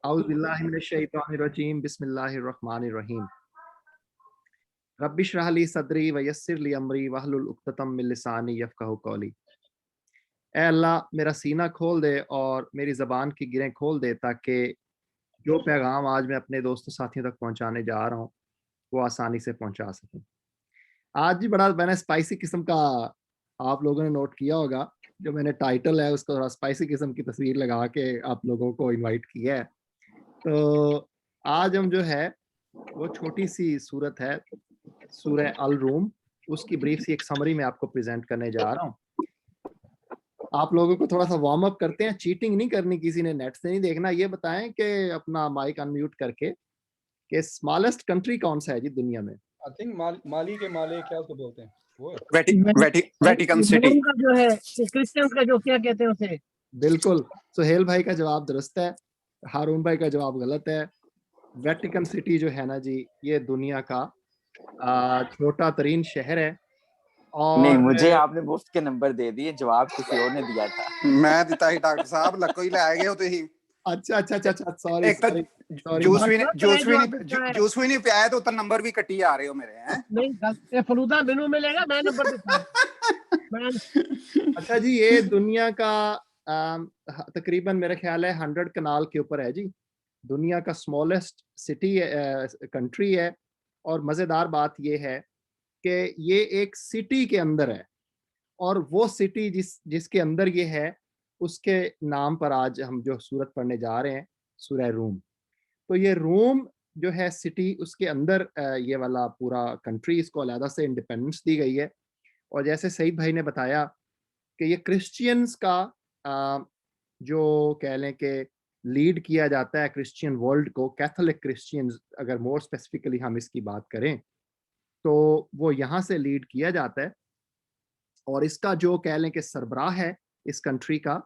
اعوذ باللہ من الشیطان الرجیم بسم اللہ الرحمن الرحیم رب اشرح لی صدری ویسر لی امری واحلل عقدۃ من لسانی یفقہوا قولی۔ اے اللہ میرا سینہ کھول دے اور میری زبان کی گریں کھول دے تاکہ جو پیغام آج میں اپنے دوستوں ساتھیوں تک پہنچانے جا رہا ہوں وہ آسانی سے پہنچا سکوں۔ آج بھی بڑا میں نے اسپائسی قسم کا، آپ لوگوں نے نوٹ کیا ہوگا، جو میں نے ٹائٹل ہے اس کو تھوڑا اسپائسی قسم کی تصویر لگا کے آپ لوگوں کو انوائٹ کیا ہے۔ تو آج ہم جو ہے وہ چھوٹی سی صورت ہے سورہ الروم، اس کی بریف سی ایک سمری میں آپ کو پریزنٹ کرنے جا رہا ہوں۔ آپ لوگوں کو تھوڑا سا وارم اپ کرتے ہیں، چیٹنگ نہیں کرنی، کسی نے نیٹ سے نہیں دیکھنا۔ یہ بتائیں کہ اپنا مائک انمیوٹ کر کے کہ اسمالسٹ کنٹری کون سا ہے جی دنیا میں؟ I think مالی کے مالے کیا اس کو بولتے ہیں وہ ویٹیکن سٹی کا جو ہے کرسچنز کا جو کیا کہتے ہیں اسے۔ بالکل، سہیل بھائی کا جواب درست ہے، ہارون بھائی کا جواب غلط ہے۔ ویٹیکن سٹی جو ہے نا جی، یہ دنیا کا چھوٹا ترین شہر ہے۔ اور نہیں، مجھے آپ نے مفت کے نمبر دے دیے، جواب کسی اور نے دیا تھا۔ میں دیتا ہی ڈاکٹر صاحب لکو ہی لائے گئے ہو تھی۔ اچھا سوری ایک تو سوری جوس بھی نہیں پیا تو اتنا نمبر بھی کٹی آ رہے ہو میرے ہیں۔ نہیں فلودہ مینو ملے گا، میں نمبر دیتا ہوں۔ اچھا جی، یہ دنیا کا تقریباً میرے خیال ہے 100 کنال کے اوپر ہے جی، دنیا کا اسمالسٹ سٹی کنٹری ہے۔ اور مزیدار بات یہ ہے کہ یہ ایک سٹی کے اندر ہے، اور وہ سٹی جس کے اندر یہ ہے اس کے نام پر آج ہم جو سورت پڑھنے جا رہے ہیں، سورہ روم۔ تو یہ روم جو ہے سٹی، اس کے اندر یہ والا پورا کنٹری، اس کو علیحدہ سے انڈیپینڈنس دی گئی ہے۔ اور جیسے سعید بھائی نے بتایا کہ یہ کرسچینز کا جو کہہ لیں کہ لیڈ کیا جاتا ہے کرسچین ورلڈ کو، کیتھولک کرسچینز اگر مور اسپیسیفکلی ہم اس کی بات کریں تو وہ یہاں سے لیڈ کیا جاتا ہے۔ اور اس کا جو کہہ لیں کہ سربراہ ہے اس کنٹری کا،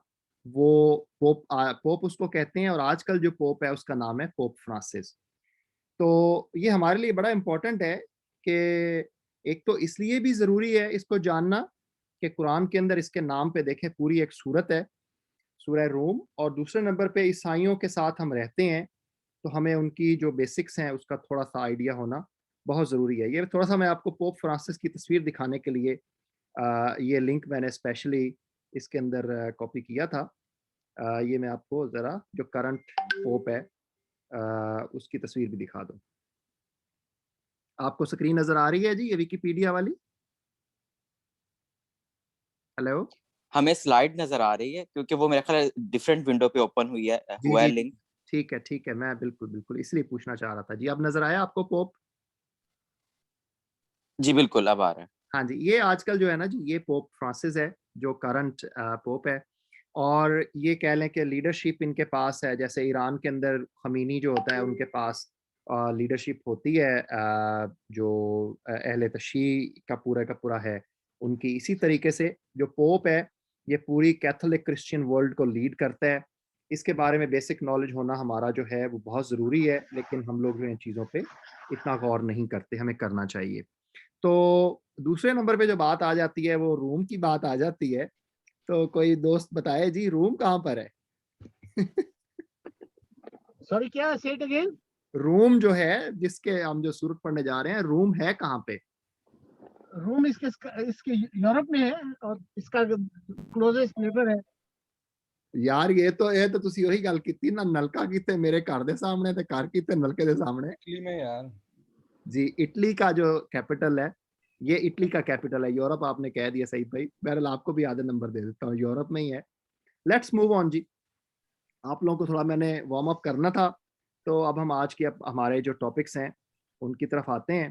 وہ پوپ اس کو کہتے ہیں، اور آج کل جو پوپ ہے اس کا نام ہے پوپ فرانسس۔ تو یہ ہمارے لیے بڑا امپورٹنٹ ہے کہ ایک تو اس لیے بھی ضروری ہے اس کو جاننا کہ قرآن کے اندر اس کے نام پہ دیکھیں پوری ایک صورت ہے، سورہ روم۔ اور دوسرے نمبر پہ عیسائیوں کے ساتھ ہم رہتے ہیں تو ہمیں ان کی جو بیسکس ہیں اس کا تھوڑا سا آئیڈیا ہونا بہت ضروری ہے۔ یہ تھوڑا سا میں آپ کو پوپ فرانسس کی تصویر دکھانے کے لیے یہ لنک میں نے اسپیشلی اس کے اندر کاپی کیا تھا۔ یہ میں آپ کو ذرا جو کرنٹ پوپ ہے اس کی تصویر بھی دکھا دوں۔ آپ کو سکرین نظر آ رہی ہے جی، یہ ویکیپیڈیا والی؟ ہیلو، ہمیں سلائیڈ نظر آ رہی ہے کیونکہ وہ میرے خیال ڈیفرنٹ ونڈو پہ اوپن ہوئی ہے، ہوا ہے لنک۔ ٹھیک ہے، میں بالکل اس لیے پوچھنا چاہ رہا تھا جی۔ اب نظر آیا آپ کو پوپ؟ جی بالکل اب آ رہا ہے۔ ہاں جی، یہ آج کل جو ہے نا جی، یہ پوپ فرانسس ہے جو کرنٹ پوپ ہے۔ اور یہ کہہ لیں کہ لیڈرشپ ان کے پاس ہے، جیسے ایران کے اندر خمینی جو ہوتا ہے ان کے پاس لیڈرشپ ہوتی ہے جو اہل تشیع کا پورا ہے ان کی۔ اسی طریقے سے جو پوپ ہے یہ پوری کیتھولک کرسچین ورلڈ کو لیڈ کرتا ہے۔ اس کے بارے میں بیسک نالج ہونا ہمارا جو ہے وہ بہت ضروری ہے، لیکن ہم لوگ جو ان چیزوں پہ اتنا غور نہیں کرتے، ہمیں کرنا چاہیے۔ تو دوسرے نمبر پہ جو بات آ جاتی ہے وہ روم کی بات آ جاتی ہے۔ تو کوئی دوست بتائے جی روم کہاں پر ہے؟ سوری کیا، say it again؟ روم جو ہے جس کے ہم جو سورت پڑھنے جا رہے ہیں، روم ہے کہاں پہ؟ روم اس کے یورپ میں ہے اور اس کا کلوزسٹ نیبر ہے۔ یار یہ تو تسی وہی گل کیتی نا، نلکا کیتے میرے گھر دے سامنے تے گھر کیتے نلکے دے سامنے۔ اٹلی میں یار جی، اٹلی کا جو کیپٹل ہے، یہ اٹلی کا کیپٹل ہے۔ یورپ آپ نے کہہ دیا سعید بھائی، بہرحال آپ کو بھی آدھے نمبر دے دیتا ہوں، یورپ میں ہی ہے۔ لیٹس موو آن جی، آپ لوگوں کو تھوڑا میں نے وارم اپ کرنا تھا، تو اب ہم آج کے ہمارے جو ٹاپکس ہیں ان کی طرف آتے ہیں۔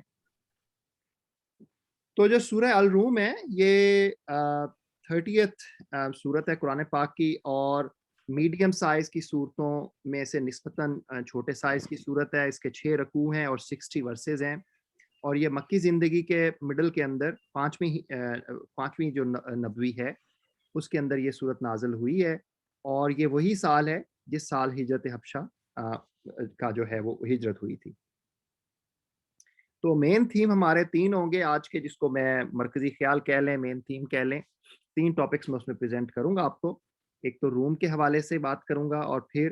تو جو سورہ الروم ہے یہ 30th سورت ہے قرآن پاک کی، اور میڈیم سائز کی صورتوں میں سے نسبتاً چھوٹے سائز کی صورت ہے۔ اس کے 6 رکوع ہیں اور 60 ورسز ہیں، اور یہ مکی زندگی کے مڈل کے اندر پانچویں جو نبوی ہے اس کے اندر یہ صورت نازل ہوئی ہے۔ اور یہ وہی سال ہے جس سال ہجرت حبشہ کا جو ہے وہ ہجرت ہوئی تھی۔ تو مین تھیم ہمارے 3 ہوں گے آج کے، جس کو میں مرکزی خیال کہہ لیں، مین تھیم کہہ لیں۔ 3 ٹاپکس میں اس میں پریزنٹ کروں گا آپ کو۔ ایک تو روم کے حوالے سے بات کروں گا، اور پھر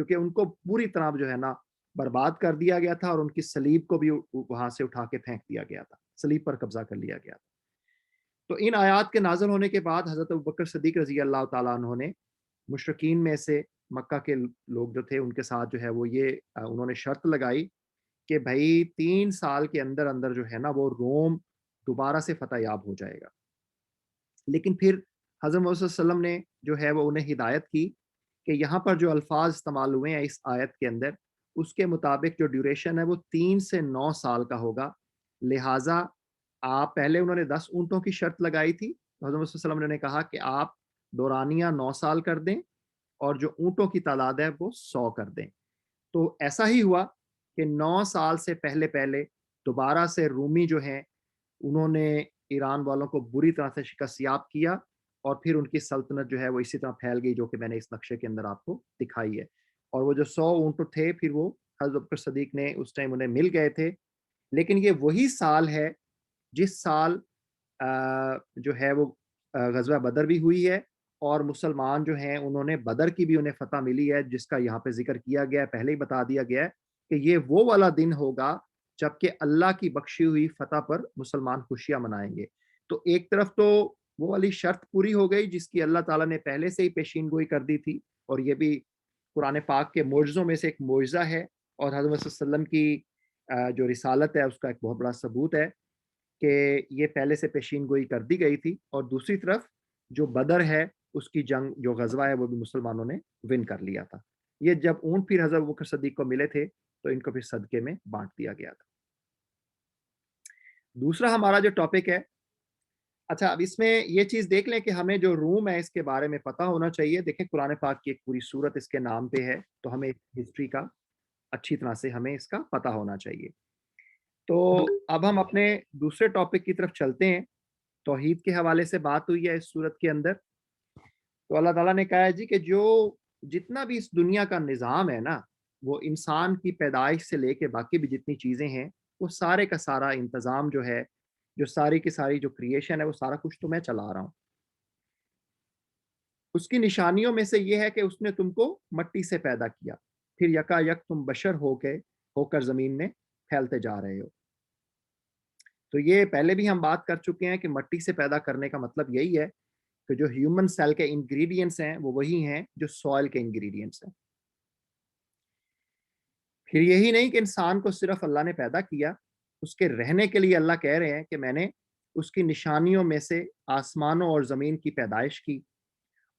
کیونکہ ان کو پوری طرح جو ہے نا برباد کر دیا گیا تھا، اور ان کی صلیب کو بھی وہاں سے اٹھا کے پھینک دیا گیا تھا، صلیب پر قبضہ کر لیا گیا تھا۔ تو ان آیات کے نازل ہونے کے بعد حضرت ابوبکر صدیق رضی اللہ تعالیٰ عنہ نے مشرکین میں سے مکہ کے لوگ جو تھے ان کے ساتھ جو ہے وہ یہ انہوں نے شرط لگائی کہ بھائی 3 سال کے اندر اندر جو ہے نا وہ روم دوبارہ سے فتح یاب ہو جائے گا۔ لیکن پھر حضرت محمد صلی اللہ علیہ وسلم نے جو ہے وہ انہیں ہدایت کی کہ یہاں پر جو الفاظ استعمال ہوئے ہیں اس آیت کے اندر، اس کے مطابق جو ڈیوریشن ہے وہ 3 سے 9 سال کا ہوگا، لہٰذا آپ پہلے انہوں نے 10 اونٹوں کی شرط لگائی تھی، حضرت محمد صلی اللہ علیہ وسلم نے کہا کہ آپ دورانیہ 9 سال کر دیں اور جو اونٹوں کی تعداد ہے وہ 100 کر دیں۔ تو ایسا ہی ہوا کہ 9 سال سے پہلے پہلے دوبارہ سے رومی جو ہیں انہوں نے ایران والوں کو بری طرح سے شکست یاب کیا، اور پھر ان کی سلطنت جو ہے وہ اسی طرح پھیل گئی جو کہ میں نے اس نقشے کے اندر آپ کو دکھائی ہے۔ اور وہ جو 100 اونٹ تھے پھر وہ حضرت ابوبکر صدیق نے اس ٹائم انہیں مل گئے تھے، لیکن یہ وہی سال ہے جس سال جو ہے وہ غزوہ بدر بھی ہوئی ہے، اور مسلمان جو ہیں انہوں نے بدر کی بھی انہیں فتح ملی ہے، جس کا یہاں پہ ذکر کیا گیا ہے، پہلے ہی بتا دیا گیا ہے کہ یہ وہ والا دن ہوگا جبکہ اللہ کی بخشی ہوئی فتح پر مسلمان خوشیاں منائیں گے۔ تو ایک طرف تو وہ والی شرط پوری ہو گئی جس کی اللہ تعالیٰ نے پہلے سے ہی پیشین گوئی کر دی تھی، اور یہ بھی قرآن پاک کے معجزوں میں سے ایک معجزہ ہے، اور حضرت صلی اللہ علیہ وسلم کی جو رسالت ہے اس کا ایک بہت بڑا ثبوت ہے کہ یہ پہلے سے پیشین گوئی کر دی گئی تھی۔ اور دوسری طرف جو بدر ہے اس کی جنگ جو غزوہ ہے وہ بھی مسلمانوں نے ون کر لیا تھا۔ یہ جب اونٹ پھر حضرت ابوبکر صدیق کو ملے تھے تو ان کو پھر صدقے میں بانٹ دیا گیا تھا۔ دوسرا ہمارا جو ٹاپک ہے، اچھا اب اس میں یہ چیز دیکھ لیں کہ ہمیں جو روم ہے اس کے بارے میں پتہ ہونا چاہیے۔ دیکھیں قرآن پاک کی ایک پوری سورت اس کے نام پہ ہے، تو ہمیں ہسٹری کا اچھی طرح سے ہمیں اس کا پتہ ہونا چاہیے۔ تو اب ہم اپنے دوسرے ٹاپک کی طرف چلتے ہیں۔ توحید کے حوالے سے بات ہوئی ہے اس سورت کے اندر، تو اللہ تعالیٰ نے کہا ہے جی کہ جو جتنا بھی اس دنیا کا نظام ہے نا، وہ انسان کی پیدائش سے لے کے باقی بھی جتنی چیزیں ہیں وہ سارے کا سارا انتظام جو ہے، جو ساری کی ساری جو کریشن ہے وہ سارا کچھ تو میں چلا رہا ہوں۔ اس کی نشانیوں میں سے یہ ہے کہ اس نے تم کو مٹی سے پیدا کیا، پھر یکا یک تم بشر ہو کر زمین میں پھیلتے جا رہے ہو۔ تو یہ پہلے بھی ہم بات کر چکے ہیں کہ مٹی سے پیدا کرنے کا مطلب یہی ہے کہ جو ہیومن سیل کے انگریڈینٹس ہیں وہ وہی ہیں جو سوائل کے انگریڈینٹس ہیں۔ پھر یہی نہیں کہ انسان کو صرف اللہ نے پیدا کیا، اس کے رہنے کے لیے اللہ کہہ رہے ہیں کہ میں نے اس کی نشانیوں میں سے آسمانوں اور زمین کی پیدائش کی،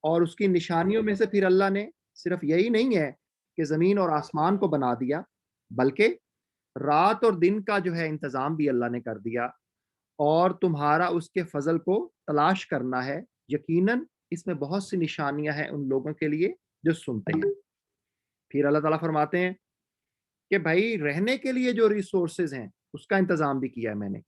اور اس کی نشانیوں میں سے پھر اللہ نے صرف یہی نہیں ہے کہ زمین اور آسمان کو بنا دیا، بلکہ رات اور دن کا جو ہے انتظام بھی اللہ نے کر دیا، اور تمہارا اس کے فضل کو تلاش کرنا ہے۔ یقیناً اس میں بہت سی نشانیاں ہیں ان لوگوں کے لیے جو سنتے ہیں۔ پھر اللہ تعالیٰ فرماتے ہیں کہ بھائی رہنے کے لیے جو ریسورسز ہیں اس کا انتظام بھی کیا ہے میں نے،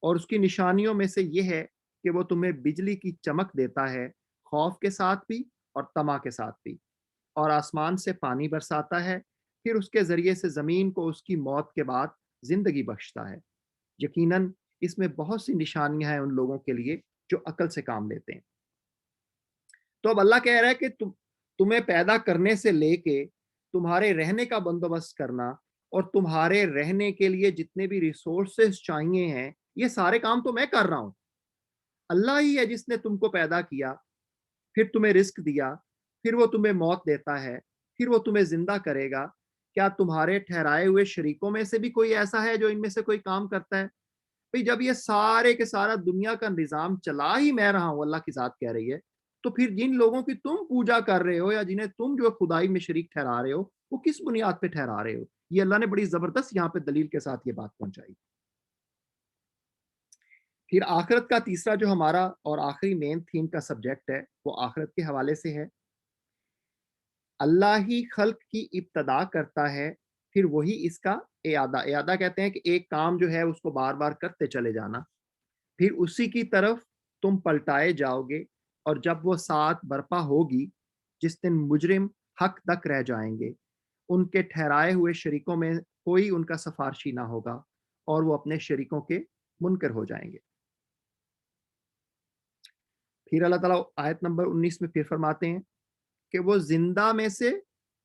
اور اس کی نشانیوں میں سے یہ ہے کہ وہ تمہیں بجلی کی چمک دیتا ہے، خوف کے ساتھ بھی اور طمع کے ساتھ بھی، اور آسمان سے پانی برساتا ہے، پھر اس کے ذریعے سے زمین کو اس کی موت کے بعد زندگی بخشتا ہے۔ یقیناً اس میں بہت سی نشانیاں ہیں ان لوگوں کے لیے جو عقل سے کام لیتے ہیں۔ تو اب اللہ کہہ رہا ہے کہ تمہیں پیدا کرنے سے لے کے تمہارے رہنے کا بندوبست کرنا اور تمہارے رہنے کے لیے جتنے بھی ریسورسز چاہیے ہیں یہ سارے کام تو میں کر رہا ہوں۔ اللہ ہی ہے جس نے تم کو پیدا کیا، پھر تمہیں رزق دیا، پھر وہ تمہیں موت دیتا ہے، پھر وہ تمہیں زندہ کرے گا۔ کیا تمہارے ٹھہرائے ہوئے شریکوں میں سے بھی کوئی ایسا ہے جو ان میں سے کوئی کام کرتا ہے؟ بھئی جب یہ سارے کے سارا دنیا کا نظام چلا ہی میں رہا ہوں، اللہ کی ذات کہہ رہی ہے، تو پھر جن لوگوں کی تم پوجا کر رہے ہو یا جنہیں تم جو خدائی میں شریک ٹھہرا رہے ہو وہ کس بنیاد پہ ٹھہرا رہے ہو؟ یہ اللہ نے بڑی زبردست یہاں پہ دلیل کے ساتھ یہ بات پہنچائی۔ پھر آخرت کا تیسرا جو ہمارا اور آخری مین تھیم کا سبجیکٹ ہے وہ آخرت کے حوالے سے ہے۔ اللہ ہی خلق کی ابتدا کرتا ہے، پھر وہی اس کا اعادہ کہتے ہیں کہ ایک کام جو ہے اس کو بار بار کرتے چلے جانا، پھر اسی کی طرف تم پلٹائے جاؤ گے، اور جب وہ ساعت برپا ہوگی جس دن مجرم حق تک رہ جائیں گے، ان کے ٹھہرائے ہوئے شریکوں میں کوئی ان کا سفارشی نہ ہوگا، اور وہ اپنے شریکوں کے منکر ہو جائیں گے۔ پھر اللہ تعالیٰ آیت نمبر 19 میں پھر فرماتے ہیں کہ وہ زندہ میں سے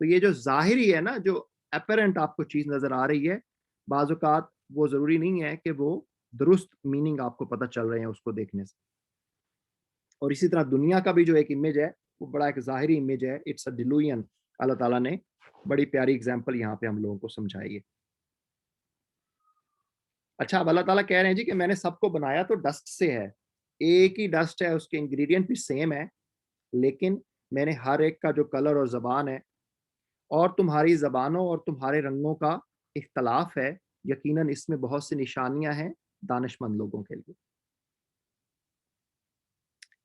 تو یہ جو ظاہری ہے نا، جو اپیرنٹ آپ کو چیز نظر آ رہی ہے، بعض اوقات وہ ضروری نہیں ہے کہ وہ درست میننگ آپ کو پتہ چل رہے ہیں اس کو دیکھنے سے. اور اسی طرح دنیا کا بھی جو ایک امیج ہے وہ بڑا ایک ظاہری امیج ہے، اٹس اے ڈیلوژن. اللہ تعالیٰ نے بڑی پیاری اگزامپل یہاں پہ ہم لوگوں کو سمجھائی ہے. اچھا، اب اللہ تعالیٰ کہہ رہے ہیں جی کہ میں نے سب کو بنایا تو ڈسٹ سے ہے، ایک ہی ڈسٹ ہے، اس کے انگریڈینٹ بھی سیم ہے، لیکن میں نے ہر ایک کا جو کلر اور زبان ہے اور تمہاری زبانوں اور تمہارے رنگوں کا اختلاف ہے، یقیناً اس میں بہت سی نشانیاں ہیں دانش مند لوگوں کے لیے.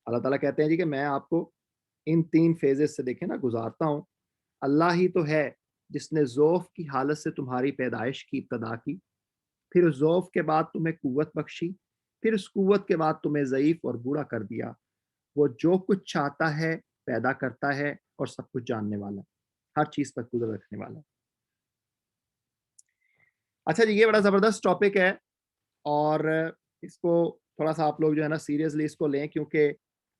اللہ تعالیٰ کہتے ہیں جی کہ میں آپ کو ان 3 فیزز سے دیکھیں نا گزارتا ہوں. اللہ ہی تو ہے جس نے ذوف کی حالت سے تمہاری پیدائش کی ابتدا کی، پھر اس ذوف کے بعد تمہیں قوت بخشی، پھر اس قوت کے بعد تمہیں ضعیف اور بوڑھا کر دیا. وہ جو کچھ چاہتا ہے پیدا کرتا ہے اور سب کچھ جاننے والا ہے، ہر چیز پر قدرت رکھنے والا ہے. اچھا جی، یہ بڑا زبردست ٹاپک ہے اور اس کو تھوڑا سا آپ لوگ جو ہے نا سیریسلی اس کو لیں، کیونکہ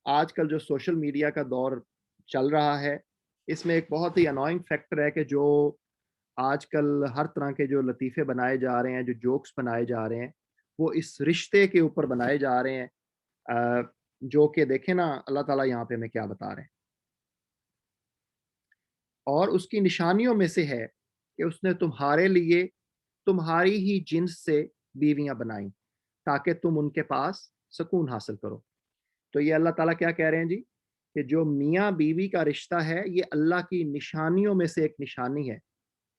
آج کل جو سوشل میڈیا کا دور چل رہا ہے اس میں ایک بہت ہی انوائنگ فیکٹر ہے کہ جو آج کل ہر طرح کے جو لطیفے بنائے جا رہے ہیں، جو جوکس بنائے جا رہے ہیں، وہ اس رشتے کے اوپر بنائے جا رہے ہیں، جو کہ دیکھیں نا اللہ تعالیٰ یہاں پہ ہمیں کیا بتا رہے ہیں. اور اس کی نشانیوں میں سے ہے کہ اس نے تمہارے لیے تمہاری ہی جنس سے بیویاں بنائیں تاکہ تم ان کے پاس سکون حاصل کرو. تو یہ اللہ تعالیٰ کیا کہہ رہے ہیں جی کہ جو میاں بیوی کا رشتہ ہے یہ اللہ کی نشانیوں میں سے ایک نشانی ہے.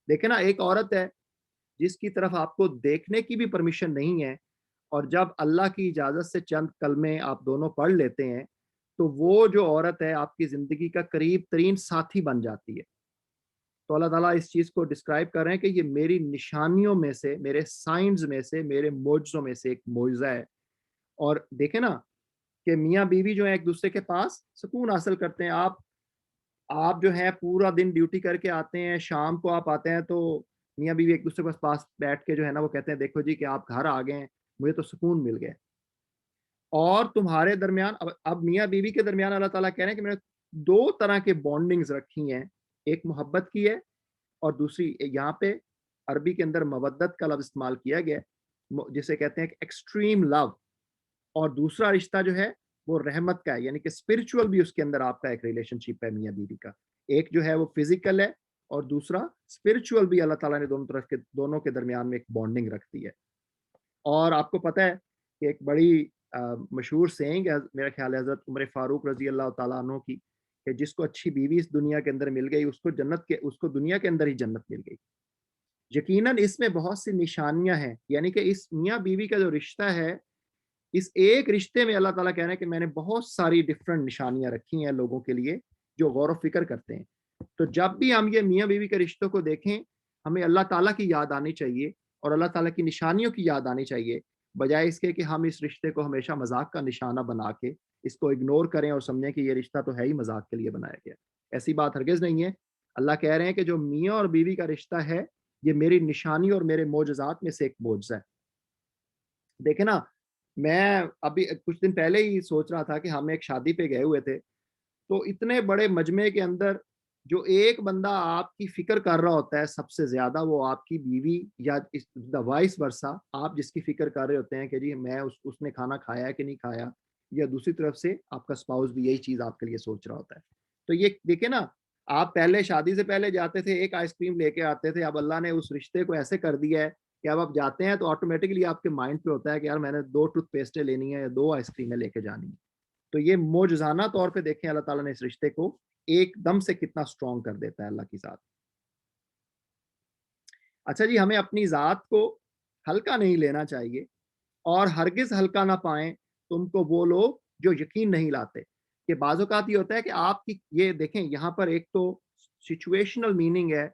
دیکھیں نا، ایک عورت ہے جس کی طرف آپ کو دیکھنے کی بھی پرمیشن نہیں ہے، اور جب اللہ کی اجازت سے چند کلمے آپ دونوں پڑھ لیتے ہیں تو وہ جو عورت ہے آپ کی زندگی کا قریب ترین ساتھی بن جاتی ہے. تو اللہ تعالیٰ اس چیز کو ڈسکرائب کر رہے ہیں کہ یہ میری نشانیوں میں سے، میرے سائنز میں سے، میرے معجزوں میں سے ایک معجزہ ہے. اور دیکھیں نا کہ میاں بیوی جو ہیں ایک دوسرے کے پاس سکون حاصل کرتے ہیں. آپ جو ہیں پورا دن ڈیوٹی کر کے آتے ہیں، شام کو آپ آتے ہیں تو میاں بیوی ایک دوسرے کے پاس بیٹھ کے جو ہے نا وہ کہتے ہیں دیکھو جی کہ آپ گھر آ گئے ہیں، مجھے تو سکون مل گیا. اور تمہارے درمیان اب میاں بیوی کے درمیان اللہ تعالیٰ کہہ رہے ہیں کہ میں نے 2 طرح کے بانڈنگز رکھی ہیں، ایک محبت کی ہے اور دوسری یہاں پہ عربی کے اندر مودت کا لفظ استعمال کیا گیا جسے کہتے ہیں ایکسٹریم لو. اور دوسرا رشتہ جو ہے وہ رحمت کا ہے، یعنی کہ اسپرچول بھی اس کے اندر آپ کا ایک ریلیشن شپ ہے میاں بیوی کا. ایک جو ہے وہ فزیکل ہے اور دوسرا اسپرچول بھی. اللہ تعالیٰ نے دونوں کے درمیان میں ایک بانڈنگ رکھ دی ہے. اور آپ کو پتہ ہے کہ ایک بڑی مشہور سینگ ہے میرا خیال ہے حضرت عمر فاروق رضی اللہ تعالیٰ عنہ کی، کہ جس کو اچھی بیوی اس دنیا کے اندر مل گئی اس کو دنیا کے اندر ہی جنت مل گئی. یقیناً اس میں بہت سی نشانیاں ہیں، یعنی کہ اس میاں بیوی کا جو رشتہ ہے، اس ایک رشتے میں اللہ تعالیٰ کہہ رہے ہیں کہ میں نے بہت ساری ڈفرنٹ نشانیاں رکھی ہیں لوگوں کے لیے جو غور و فکر کرتے ہیں. تو جب بھی ہم یہ میاں بیوی کے رشتوں کو دیکھیں ہمیں اللہ تعالیٰ کی یاد آنی چاہیے اور اللہ تعالیٰ کی نشانیوں کی یاد آنی چاہیے، بجائے اس کے کہ ہم اس رشتے کو ہمیشہ مذاق کا نشانہ بنا کے اس کو اگنور کریں اور سمجھیں کہ یہ رشتہ تو ہے ہی مذاق کے لیے بنایا گیا. ایسی بات ہرگز نہیں ہے. اللہ کہہ رہے ہیں کہ جو میاں اور بیوی کا رشتہ ہے یہ میری نشانی اور میرے معجزات میں سے ایک معجزہ ہے. دیکھیں نا، میں ابھی کچھ دن پہلے ہی سوچ رہا تھا کہ ہم ایک شادی پہ گئے ہوئے تھے، تو اتنے بڑے مجمع کے اندر جو ایک بندہ آپ کی فکر کر رہا ہوتا ہے سب سے زیادہ وہ آپ کی بیوی، یا وائس ورسا آپ جس کی فکر کر رہے ہوتے ہیں کہ جی میں اس نے کھانا کھایا ہے کہ نہیں کھایا، یا دوسری طرف سے آپ کا اسپاؤس بھی یہی چیز آپ کے لیے سوچ رہا ہوتا ہے. تو یہ دیکھیں نا، آپ پہلے شادی سے پہلے جاتے تھے ایک آئس کریم لے کے آتے تھے، اب اللہ نے اس رشتے کو ایسے کر دیا ہے کہ اب آپ جاتے ہیں تو آٹومیٹکلی آپ کے مائنڈ پہ ہوتا ہے کہ یار میں نے 2 ٹوتھ پیسٹیں لینی ہے یا 2 آئس کریمیں لے کے جانی ہے. تو یہ معجزانہ طور پہ دیکھیں اللہ تعالیٰ نے اس رشتے کو ایک دم سے کتنا سٹرونگ کر دیتا ہے اللہ کی ذات. اچھا جی، ہمیں اپنی ذات کو ہلکا نہیں لینا چاہیے اور ہرگز ہلکا نہ پائیں تم کو وہ لوگ جو یقین نہیں لاتے. کہ بعض اوقات یہ ہوتا ہے کہ آپ کی یہ دیکھیں یہاں پر ایک تو سچویشنل میننگ ہے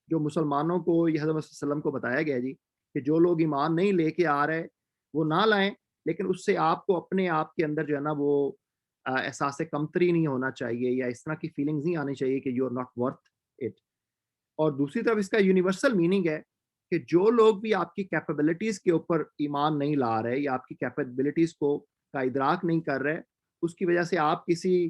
جو مسلمانوں کو یہ حضرت صلی اللہ علیہ وسلم کو بتایا گیا جی کہ جو لوگ ایمان نہیں لے کے آ رہے وہ نہ لائیں، لیکن اس سے آپ کو اپنے آپ کے اندر جو ہے نا وہ احساس کمتری نہیں ہونا چاہیے یا اس طرح کی فیلنگز نہیں آنی چاہیے کہ you are not worth it. اور دوسری طرف اس کا یونیورسل میننگ ہے کہ جو لوگ بھی آپ کی کیپیبلٹیز کے اوپر ایمان نہیں لا رہے یا آپ کی کیپیبلٹیز کو کا ادراک نہیں کر رہے، اس کی وجہ سے آپ کسی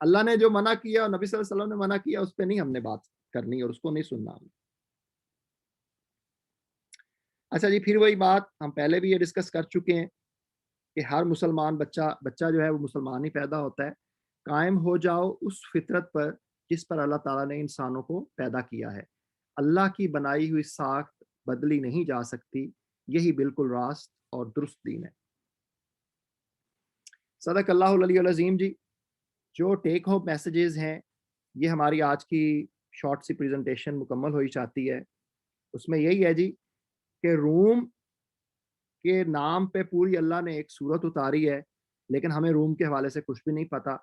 اللہ نے جو منع کیا اور نبی صلی اللہ علیہ وسلم نے منع کیا اس پہ نہیں ہم نے بات کرنی اور اس کو نہیں سننا ہم نے. اچھا جی، پھر وہی بات ہم پہلے بھی یہ ڈسکس کر چکے ہیں کہ ہر مسلمان بچہ جو ہے وہ مسلمان ہی پیدا ہوتا ہے. قائم ہو جاؤ اس فطرت پر جس پر اللہ تعالیٰ نے انسانوں کو پیدا کیا ہے. اللہ کی بنائی ہوئی ساخت بدلی نہیں جا سکتی، یہی بالکل راست اور درست دین ہے. صدق اللہ العلی العظیم جی. جو ٹیک ہوم میسیجز ہیں یہ ہماری آج کی شارٹ سی پریزنٹیشن مکمل ہوئی چاہتی ہے. اس میں یہی ہے جی کہ روم کے نام پہ پوری اللہ نے ایک صورت اتاری ہے، لیکن ہمیں روم کے حوالے سے کچھ بھی نہیں پتا.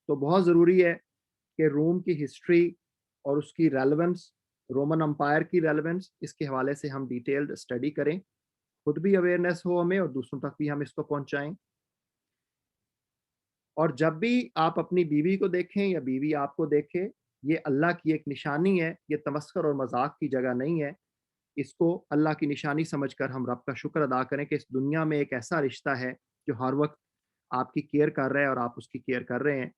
تو بہت ضروری ہے کہ روم کی ہسٹری اور اس کی ریلیونس، رومن امپائر کی ریلیونس، اس کے حوالے سے ہم ڈیٹیلڈ اسٹڈی کریں، خود بھی اویئرنیس ہو ہمیں اور دوسروں تک بھی ہم اس کو پہنچائیں. اور جب بھی آپ اپنی بیوی کو دیکھیں یا بیوی آپ کو دیکھے، یہ اللہ کی ایک نشانی ہے، یہ تمسخر اور مذاق کی جگہ نہیں ہے. اس کو اللہ کی نشانی سمجھ کر ہم رب کا شکر ادا کریں کہ اس دنیا میں ایک ایسا رشتہ ہے جو ہر وقت آپ کی کیئر کر رہا ہے اور آپ اس کی کیئر کر رہے ہیں.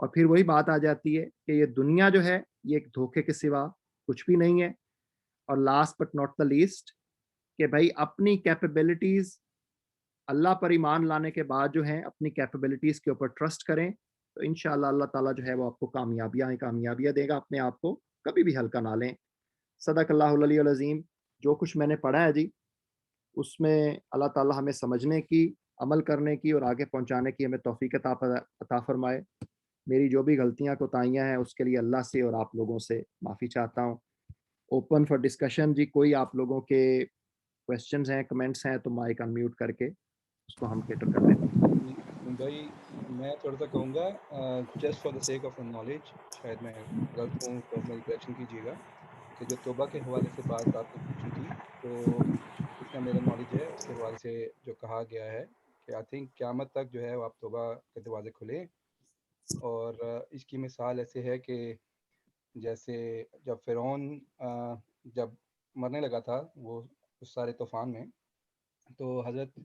اور پھر وہی بات آ جاتی ہے کہ یہ دنیا جو ہے یہ ایک دھوکے کے سوا کچھ بھی نہیں ہے. اور last but not the least کہ بھائی اپنی کیپیبلٹیز اللہ پر ایمان لانے کے بعد جو ہیں اپنی کیپیبلٹیز کے اوپر ٹرسٹ کریں تو انشاءاللہ اللہ تعالیٰ جو ہے وہ آپ کو کامیابیاں دے گا. اپنے آپ کو کبھی بھی ہلکا نہ لیں. صدق اللہ العلی العظیم. جو کچھ میں نے پڑھا ہے جی اس میں اللہ تعالیٰ ہمیں سمجھنے کی، عمل کرنے کی اور آگے پہنچانے کی ہمیں توفیق عطا فرمائے. میری جو بھی غلطیاں کوتاہیاں ہیں اس کے لیے اللہ سے اور آپ لوگوں سے معافی چاہتا ہوں. اوپن فار ڈسکشن جی. کوئی آپ لوگوں کے کویسچنز ہیں، کمنٹس ہیں تو مائک انمیوٹ کر کے اس کو ہم کیٹر کر لیں. بھائی میں تھوڑا سا کہوں گا just for the sake of knowledge, شاید میں غلط ہوں تو میری کریکشن کیجیے گا، کہ جو توبہ کے حوالے سے بات آپ نے پوچھی تھی تو جتنا میرا نالج ہے اس کے حوالے سے جو کہا گیا ہے کہ آئی تھنک قیامت تک جو ہے وہ آپ توبہ کے دروازے کھلیں. اور اس کی مثال ایسے ہے کہ جیسے جب فرعون جب مرنے لگا تھا وہ اس سارے طوفان میں، تو حضرت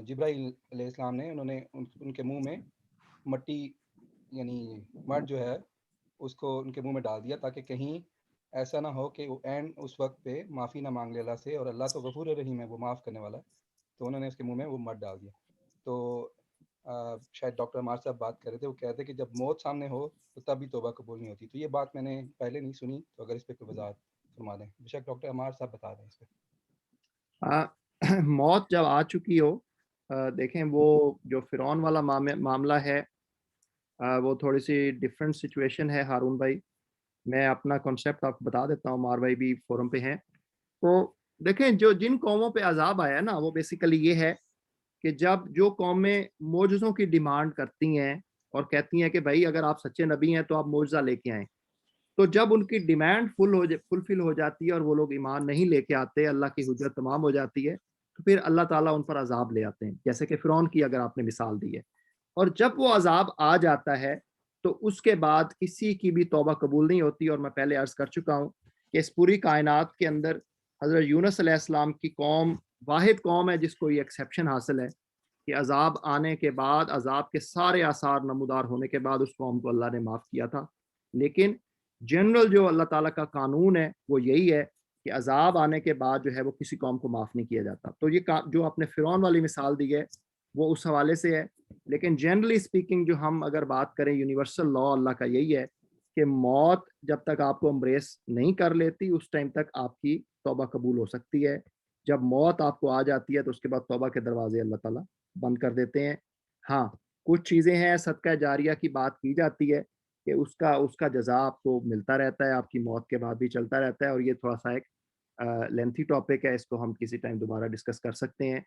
جبرائیل علیہ السلام نے ان کے منہ میں مٹی یعنی مٹ جو ہے اس کو ان کے منہ میں ڈال دیا تاکہ کہیں ایسا نہ ہو کہ وہ اینڈ اس وقت پہ معافی نہ مانگ لے اللہ سے، اور اللہ تو غفور رحیم ہے، وہ معاف کرنے والا ہے. تو انہوں نے اس کے منہ میں وہ مٹ ڈال دیا. تو شاید ڈاکٹر عمار صاحب بات کر رہے تھے، وہ کہتے کہ جب موت سامنے ہو تو تب بھی توبہ قبول نہیں ہوتی. تو یہ بات میں نے پہلے نہیں سنی، تو اگر اس پہ کوئی وضاحت فرما دیں. بے شک ڈاکٹر عمار صاحب بتا دیں اس پہ. موت جب آ چکی ہو، دیکھیں وہ جو فرعون والا معاملہ ہے وہ تھوڑی سی ڈیفرنٹ سچویشن ہے ہارون بھائی. میں اپنا کنسیپٹ آپ کو بتا دیتا ہوں، مار بھائی بھی فورم پہ ہیں. تو دیکھیں جن قوموں پہ عذاب آیا نا وہ بیسیکلی یہ ہے کہ جب جو قومیں معجزوں کی ڈیمانڈ کرتی ہیں اور کہتی ہیں کہ بھائی اگر آپ سچے نبی ہیں تو آپ معجزہ لے کے آئیں، تو جب ان کی ڈیمانڈ فلفل ہو جاتی ہے اور وہ لوگ ایمان نہیں لے کے آتے، اللہ کی حجت تمام ہو جاتی ہے، تو پھر اللہ تعالیٰ ان پر عذاب لے آتے ہیں، جیسے کہ فرعون کی اگر آپ نے مثال دی ہے. اور جب وہ عذاب آ جاتا ہے تو اس کے بعد کسی کی بھی توبہ قبول نہیں ہوتی. اور میں پہلے عرض کر چکا ہوں کہ اس پوری کائنات کے اندر حضرت یونس علیہ السلام کی قوم واحد قوم ہے جس کو یہ ایکسیپشن حاصل ہے کہ عذاب آنے کے بعد، عذاب کے سارے آثار نمودار ہونے کے بعد اس قوم کو اللہ نے معاف کیا تھا. لیکن جنرل جو اللہ تعالیٰ کا قانون ہے وہ یہی ہے کہ عذاب آنے کے بعد جو ہے وہ کسی قوم کو معاف نہیں کیا جاتا. تو یہ جو آپ نے فرعون والی مثال دی ہے وہ اس حوالے سے ہے. لیکن جنرلی اسپیکنگ جو ہم اگر بات کریں، یونیورسل لا اللہ کا یہی ہے کہ موت جب تک آپ کو امبریس نہیں کر لیتی اس ٹائم تک آپ کی توبہ قبول ہو سکتی ہے. جب موت آپ کو آ جاتی ہے تو اس کے بعد توبہ کے دروازے اللہ تعالیٰ بند کر دیتے ہیں. ہاں کچھ چیزیں ہیں، صدقہ جاریہ کی بات کی جاتی ہے کہ اس کا جزا آپ کو ملتا رہتا ہے، آپ کی موت کے بعد بھی چلتا رہتا ہے. اور یہ تھوڑا سا ایک لینتھی ٹاپک ہے، اس کو ہم کسی ٹائم دوبارہ ڈسکس کر سکتے ہیں.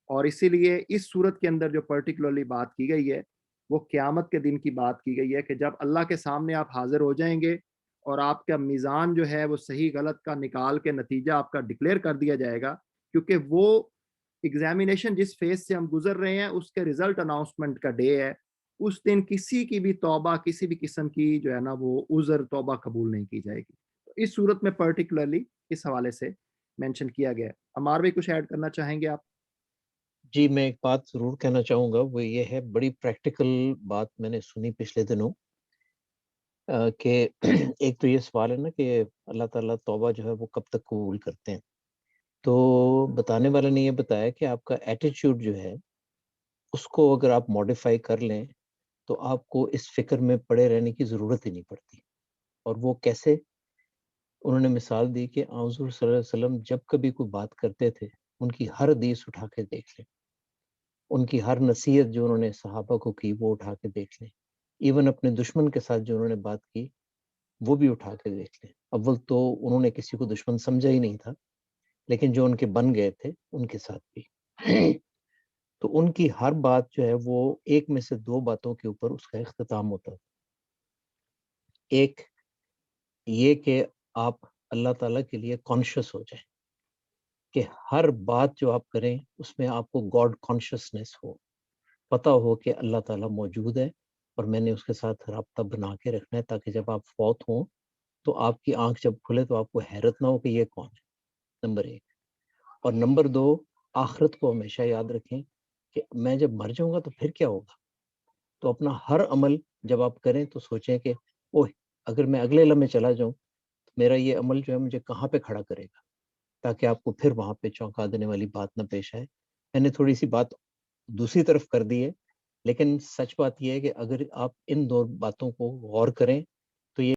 اور اسی لیے اس صورت کے اندر جو پرٹیکولرلی بات کی گئی ہے وہ قیامت کے دن کی بات کی گئی ہے کہ جب اللہ کے سامنے آپ حاضر ہو جائیں گے اور آپ کا میزان جو ہے وہ صحیح غلط کا نکال کے نتیجہ آپ کا ڈکلیئر کر دیا جائے گا. کیونکہ وہ ایگزامینیشن جس فیز سے ہم گزر رہے ہیں اس کے ریزلٹ اناؤنسمنٹ کا ڈے ہے. اس دن کسی کی بھی توبہ، کسی بھی قسم کی جو ہے نا وہ عذر توبہ قبول نہیں کی جائے گی. تو اس صورت میں پرٹیکولرلی اس حوالے سے مینشن کیا گیا ہے. عمار بھائی کچھ ایڈ کرنا چاہیں گے آپ؟ جی میں ایک بات ضرور کہنا چاہوں گا، وہ یہ ہے، بڑی پریکٹیکل بات میں نے سنی پچھلے دنوں کہ ایک تو یہ سوال ہے نا کہ اللہ تعالیٰ توبہ جو ہے وہ کب تک قبول کرتے ہیں. تو بتانے والے نے یہ بتایا کہ آپ کا ایٹیچیوڈ جو ہے اس کو اگر آپ ماڈیفائی کر لیں تو آپ کو اس فکر میں پڑے رہنے کی ضرورت ہی نہیں پڑتی. اور وہ کیسے؟ انہوں نے مثال دی کہ حضور صلی اللہ علیہ وسلم جب کبھی کوئی بات کرتے تھے ان کی ہر حدیث اٹھا کے دیکھ لیں، ان کی ہر نصیحت جو انہوں نے صحابہ کو کی وہ اٹھا کے دیکھ لیں، ایون اپنے دشمن کے ساتھ جو انہوں نے بات کی وہ بھی اٹھا کے دیکھ لیں. اول تو انہوں نے کسی کو دشمن سمجھا ہی نہیں تھا، لیکن جو ان کے بن گئے تھے ان کے ساتھ بھی تو ان کی ہر بات جو ہے وہ ایک میں سے دو باتوں کے اوپر اس کا اختتام ہوتا تھا. ایک یہ کہ آپ اللہ تعالیٰ کے لیے کانشیس ہو جائیں کہ ہر بات جو آپ کریں اس میں آپ کو گاڈ کانشیسنس ہو، پتہ ہو کہ اللہ تعالیٰ موجود ہے اور میں نے اس کے ساتھ رابطہ بنا کے رکھنا ہے تاکہ جب آپ فوت ہوں تو آپ کی آنکھ جب کھلے تو آپ کو حیرت نہ ہو کہ یہ کون ہے، نمبر ایک. اور نمبر دو، آخرت کو ہمیشہ یاد رکھیں کہ میں جب مر جاؤں گا تو پھر کیا ہوگا. تو اپنا ہر عمل جب آپ کریں تو سوچیں کہ اوہ اگر میں اگلے لمحے چلا جاؤں تو میرا یہ عمل جو ہے مجھے کہاں پہ کھڑا کرے گا، تاکہ آپ کو پھر وہاں پہ چونکا دینے والی بات نہ پیش آئے. میں نے تھوڑی سی بات دوسری طرف کر دی ہے، لیکن سچ بات یہ ہے کہ اگر آپ ان دو باتوں کو غور کریں